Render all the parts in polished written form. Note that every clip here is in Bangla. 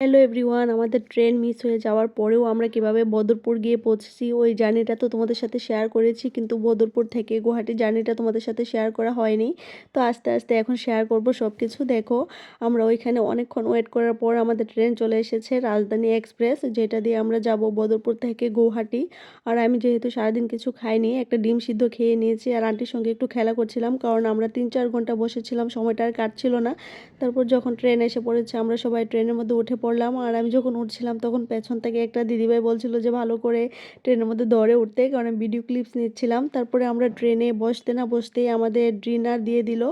হ্যালো এভরিওয়ান, আমাদের ট্রেন মিস হয়ে যাওয়ার পরেও আমরা কিভাবে বদরপুর গিয়ে পৌঁছেছি ওই জার্নিটা তো তোমাদের সাথে শেয়ার করেছি, কিন্তু বদরপুর থেকে গুয়াহাটি জার্নিটা তোমাদের সাথে শেয়ার করা হয়নি। তো আস্তে আস্তে এখন শেয়ার করব সব কিছু। দেখো, আমরা ওইখানে অনেকক্ষণ ওয়েট করার পর আমাদের ট্রেন চলে এসেছে, রাজধানী এক্সপ্রেস, যেটা দিয়ে আমরা যাব বদরপুর থেকে গুয়াহাটি। আর আমি যেহেতু সারাদিন কিছু খাইনি, একটা ডিম সিদ্ধ খেয়ে নিয়েছি আর আন্টির সঙ্গে একটু খেলা করছিলাম, কারণ আমরা 3-4 ঘন্টা বসেছিলাম, সময়টা আর কাটছিল না। তারপর যখন ট্রেন এসে পড়েছে আমরা সবাই ট্রেনের মধ্যে উঠে পড়লাম। আর আমি যখন উঠছিলাম তখন পেছন থেকে একটা দিদিভাই বলছিল যে ভালো করে ট্রেনের মধ্যে দৌড়ে উঠতে, কারণ আমি ভিডিও ক্লিপস নিচ্ছিলাম। তারপরে আমরা ট্রেনে বসতে না বসতেই আমাদের ডিনার দিয়ে দিল।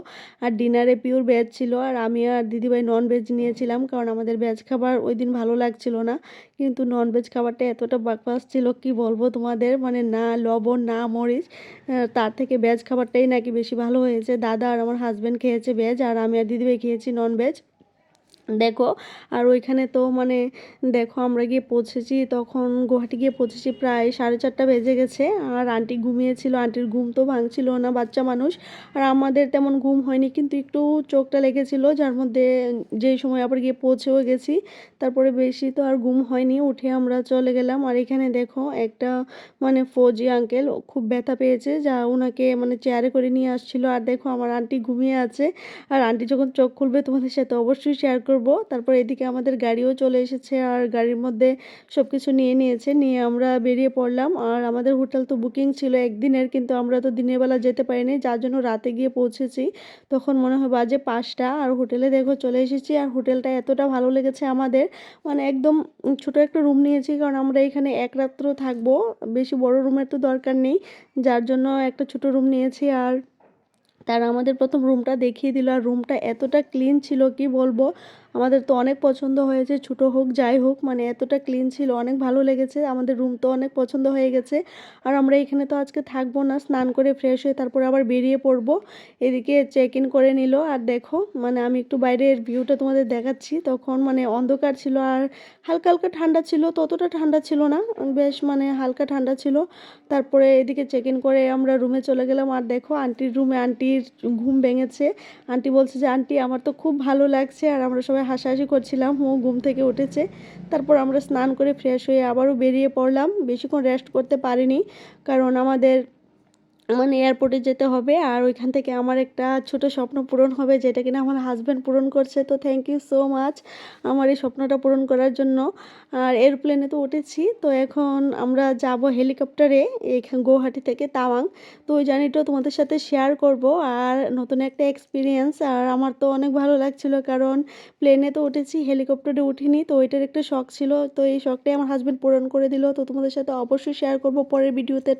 আর ডিনারে পিওর ভেজ ছিল, আর আমি আর দিদিভাই নন ভেজ নিয়েছিলাম, কারণ আমাদের ভেজ খাবার ওই দিন ভালো লাগছিল না। কিন্তু নন ভেজ খাবারটা এতটা বাকওয়াস ছিল, কি বলবো তোমাদের, মানে না লবণ না মরিচ। তার থেকে ভেজ খাবারটাই নাকি বেশি ভালো হয়েছে। দাদা আর আমার হাজব্যান্ড খেয়েছে ভেজ, আর আমি আর দিদিভাই খেয়েছি নন ভেজ। দেখো, আর ওইখানে তো মানে দেখো, আমরা গিয়ে পৌঁছেছি তখন, গুয়াহাটি গিয়ে পৌঁছেছি প্রায় 4:30 বেজে গেছে। আর আন্টি ঘুমিয়েছিল, আন্টির ঘুম তো ভাঙছিল না, বাচ্চা মানুষ। আর আমাদের তেমন ঘুম হয়নি, কিন্তু একটু চোখটা লেগেছিল, যার মধ্যে যেই সময় আবার গিয়ে পৌঁছেও গেছি। তারপরে বেশি তো আর ঘুম হয়নি, উঠে আমরা চলে গেলাম। আর এখানে দেখো একটা মানে ফৌজি আঙ্কেল খুব ব্যথা পেয়েছে, যা ওনাকে মানে চেয়ারে করে নিয়ে আসছিল। আর দেখো আমার আন্টি ঘুমিয়ে আছে, আর আন্টি যখন চোখ খুলবে তোমাদের সাথে অবশ্যই শেয়ার করব। তারপর এদিকে আমাদের গাড়িও চলে এসেছে, আর গাড়ির মধ্যে সব কিছু নিয়ে নিয়েছে, নিয়ে আমরা বেরিয়ে পড়লাম। আর আমাদের হোটেল তো বুকিং ছিল একদিনের, কিন্তু আমরা তো দিনের বেলা যেতে পারিনি, যার জন্য রাতে গিয়ে পৌঁছেছি। তখন মনে হয় বাজে 5টা, আর হোটেলে দেখো চলে এসেছি। আর হোটেলটা এতটা ভালো লেগেছে আমাদের, মানে একদম ছোট একটা রুম নিয়েছি, কারণ আমরা এখানে এক রাত্র থাকবো, বেশি বড় রুমের তো দরকার নেই, যার জন্য একটা ছোট রুম নিয়েছি। আর তারা আমাদের প্রথম রুমটা দেখিয়ে দিল, আর রুমটা এতটা ক্লিন ছিল কি বলবো, আমাদের তো অনেক পছন্দ হয়েছে, ছোটো হোক যাই হোক, মানে এতটা ক্লিন ছিল, অনেক ভালো লেগেছে, আমাদের রুম তো অনেক পছন্দ হয়ে গেছে। আর আমরা এখানে তো আজকে থাকবো না, স্নান করে ফ্রেশ হয়ে তারপর আবার বেরিয়ে পড়বো। এদিকে চেক ইন করে নিল। আর দেখো, মানে আমি একটু বাইরের ভিউটা তোমাদের দেখাচ্ছি, তখন মানে অন্ধকার ছিল, আর হালকা হালকা ঠান্ডা ছিল, ততটা ঠান্ডা ছিল না, বেশ মানে হালকা ঠান্ডা ছিল। তারপরে এদিকে চেক ইন করে আমরা রুমে চলে গেলাম। আর দেখো আন্টির রুমে আন্টির ঘুম ভেঙেছে। আন্টি বলছে যে আন্টি আমার তো খুব ভালো লাগছে, আর আমরা সবাই হাসাহাসি করছিলাম, ও ঘুম থেকে উঠেছে। তারপর আমরা স্নান করে ফ্রেশ হয়ে আবারও বেরিয়ে পড়লাম, বেশিক্ষণ রেস্ট করতে পারিনি, কারণ আমাদের মানে এয়ারপোর্টে যেতে হবে। আর ওইখান থেকে আমার একটা ছোট স্বপ্ন পূরণ হবে, যেটা কিনা আমার হাজব্যান্ড পূরণ করছে। তো থ্যাংক ইউ সো মাচ আমার এই স্বপ্নটা পূরণ করার জন্য। আর এরোপ্লেনে তো উঠেছি, তো এখন আমরা যাব হেলিকপ্টারে এখান গুয়াহাটি থেকে তাওয়াং। তো ওই জার্নিটাও তোমাদের সাথে শেয়ার করব, আর নতুন একটা এক্সপিরিয়েন্স। আর আমার তো অনেক ভালো লাগছিল, কারণ প্লেনে তো উঠেছি, হেলিকপ্টারে উঠিনি, তো ওইটার একটা শখ ছিল, তো এই শখটাই আমার হাজব্যান্ড পূরণ করে দিল। তো তোমাদের সাথে অবশ্যই শেয়ার করব পরের ভিডিওতে।